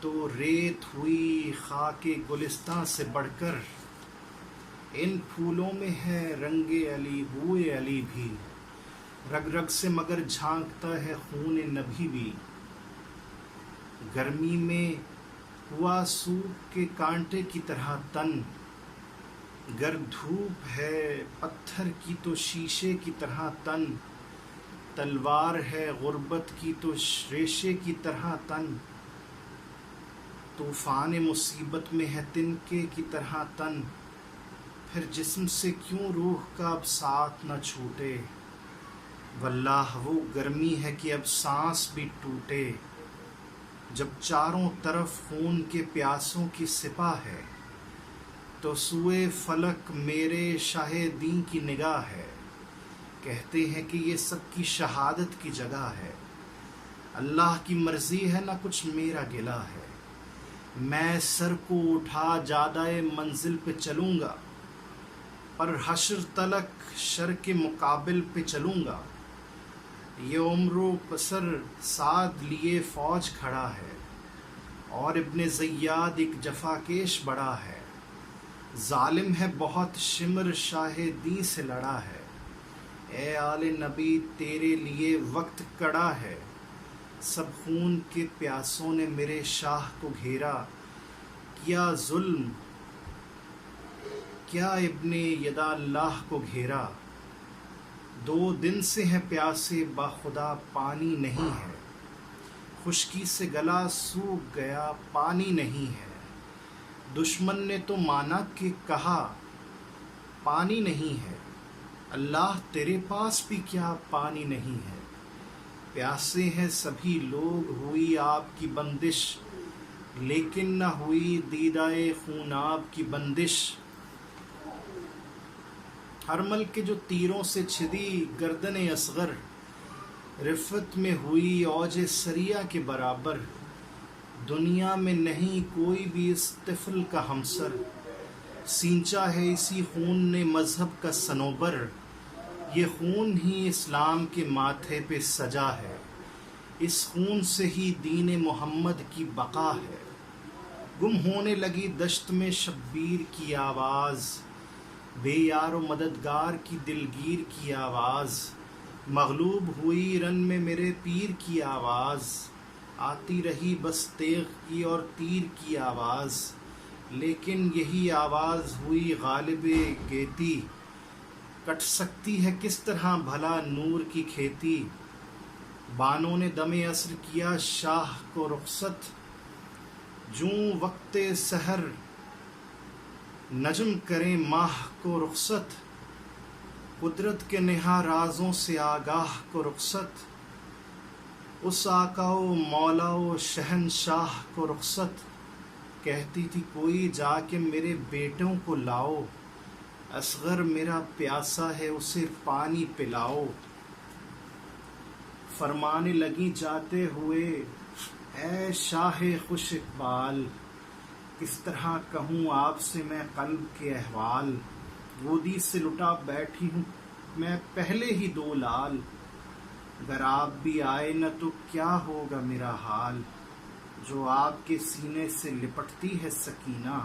تو ریت ہوئی خاک گلستاں سے بڑھ کر، ان پھولوں میں ہے رنگ علی بوئے علی بھی، رگ رگ سے مگر جھانکتا ہے خون نبی بھی۔ گرمی میں ہوا سوکھ کے کانٹے کی طرح تن، گر دھوپ ہے پتھر کی تو شیشے کی طرح تن، تلوار ہے غربت کی تو ریشے کی طرح تن، طوفان مصیبت میں ہے تنکے کی طرح تن، پھر جسم سے کیوں روح کا اب ساتھ نہ چھوٹے، واللہ وہ گرمی ہے کہ اب سانس بھی ٹوٹے، جب چاروں طرف خون کے پیاسوں کی سپاہ ہے، تو سوئے فلک میرے شاہ دین کی نگاہ ہے، کہتے ہیں کہ یہ سب کی شہادت کی جگہ ہے، اللہ کی مرضی ہے نہ کچھ میرا گلہ ہے، میں سر کو اٹھا جادۂ منزل پہ چلوں گا، پر حشر تلک شر کے مقابل پہ چلوں گا، یہ عمر و پسر سعد لیے فوج کھڑا ہے، اور ابن زیاد ایک جفاکیش بڑا ہے، ظالم ہے بہت شمر شاہ دین سے لڑا ہے، اے آل نبی تیرے لیے وقت کڑا ہے، سب خون کے پیاسوں نے میرے شاہ کو گھیرا، کیا ظلم کیا ابن یدا اللہ کو گھیرا، 2 دن سے ہے پیاسے با خدا پانی نہیں ہے، خشکی سے گلا سوکھ گیا پانی نہیں ہے، دشمن نے تو مانا کہ کہا پانی نہیں ہے، اللہ تیرے پاس بھی کیا پانی نہیں ہے، پیاسے ہیں سبھی لوگ ہوئی آپ کی بندش، لیکن نہ ہوئی دیدائے خوناب کی بندش، حرمل کے جو تیروں سے چھدی گردن اصغر، رفت میں ہوئی اوج سریہ کے برابر، دنیا میں نہیں کوئی بھی اس طفل کا ہمسر، سینچا ہے اسی خون نے مذہب کا صنوبر، یہ خون ہی اسلام کے ماتھے پہ سجا ہے، اس خون سے ہی دین محمد کی بقا ہے، گم ہونے لگی دشت میں شبیر کی آواز، بے یار و مددگار کی دلگیر کی آواز، مغلوب ہوئی رن میں میرے پیر کی آواز، آتی رہی بس تیغ کی اور تیر کی آواز، لیکن یہی آواز ہوئی غالب گیتی، کٹ سکتی ہے کس طرح بھلا نور کی کھیتی، بانوں نے دم عصر کیا شاہ کو رخصت، جوں وقت سحر نجم کریں ماہ کو رخصت، قدرت کے نہا رازوں سے آگاہ کو رخصت، اس آقا و مولا و شہنشاہ کو رخصت، کہتی تھی کوئی جا کے میرے بیٹوں کو لاؤ، اصغر میرا پیاسا ہے اسے پانی پلاؤ، فرمانے لگیں جاتے ہوئے اے شاہ خوش اقبال، کس طرح کہوں آپ سے میں قلب کے احوال، گودی سے لٹا بیٹھی ہوں میں پہلے ہی 2 لال، اگر آپ بھی آئے نہ تو کیا ہوگا میرا حال، جو آپ کے سینے سے لپٹتی ہے سکینہ،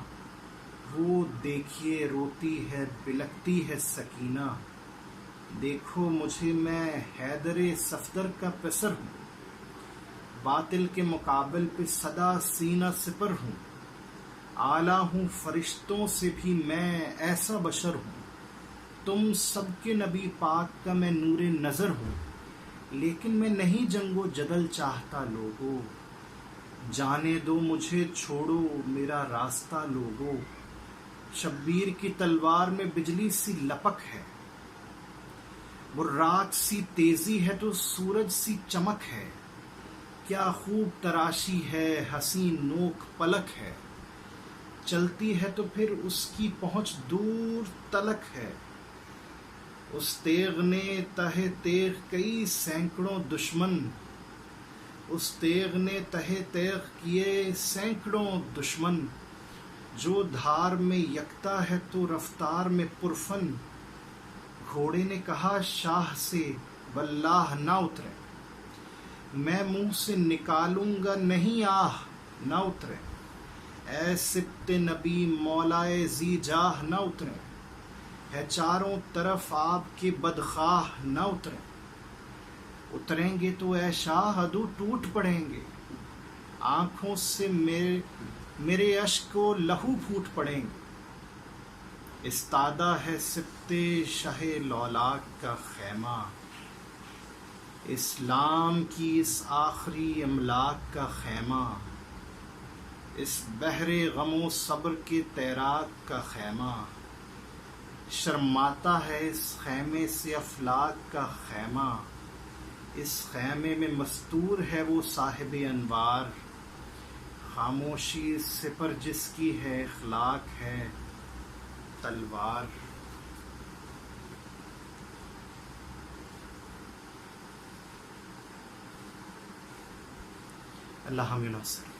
وہ دیکھیے روتی ہے بلکتی ہے سکینہ، دیکھو مجھے میں حیدر صفدر کا پسر ہوں، باطل کے مقابل پہ سدا سینہ سپر ہوں، اعلیٰ ہوں فرشتوں سے بھی میں ایسا بشر ہوں، تم سب کے نبی پاک کا میں نور نظر ہوں، لیکن میں نہیں جنگ و جدل چاہتا لوگو، جانے دو مجھے چھوڑو میرا راستہ لوگو، شبیر کی تلوار میں بجلی سی لپک ہے، براق سی تیزی ہے تو سورج سی چمک ہے، کیا خوب تراشی ہے حسین نوک پلک ہے، چلتی ہے تو پھر اس کی پہنچ دور تلک ہے، اس تیغ نے تہہ تیغ کئی سینکڑوں دشمن، اس تیغ نے تہہ تیغ کیے سینکڑوں دشمن، جو دھار میں یکتا ہے تو رفتار میں پرفن، گھوڑے نے کہا شاہ سے واللہ نہ اترے، میں منہ سے نکالوں گا نہیں آہ، نہ اتریں، اے سبط نبی مولائے ذی جاہ نہ اتریں، ہے چاروں طرف آپ کے بدخواہ نہ اتریں، اتریں گے تو اے شاہ عدو ٹوٹ پڑیں گے، آنکھوں سے میرے اشک و لہو پھوٹ پڑیں گے، استادہ ہے سبط شہ لولاک کا خیمہ، اسلام کی اس آخری املاک کا خیمہ، اس بحر غم و صبر کے تیراک کا خیمہ، شرماتا ہے اس خیمے سے افلاک کا خیمہ، اس خیمے میں مستور ہے وہ صاحب انوار، خاموشی سے پر جس کی ہے اخلاق ہے تلوار۔ اللہ حامد ناصر۔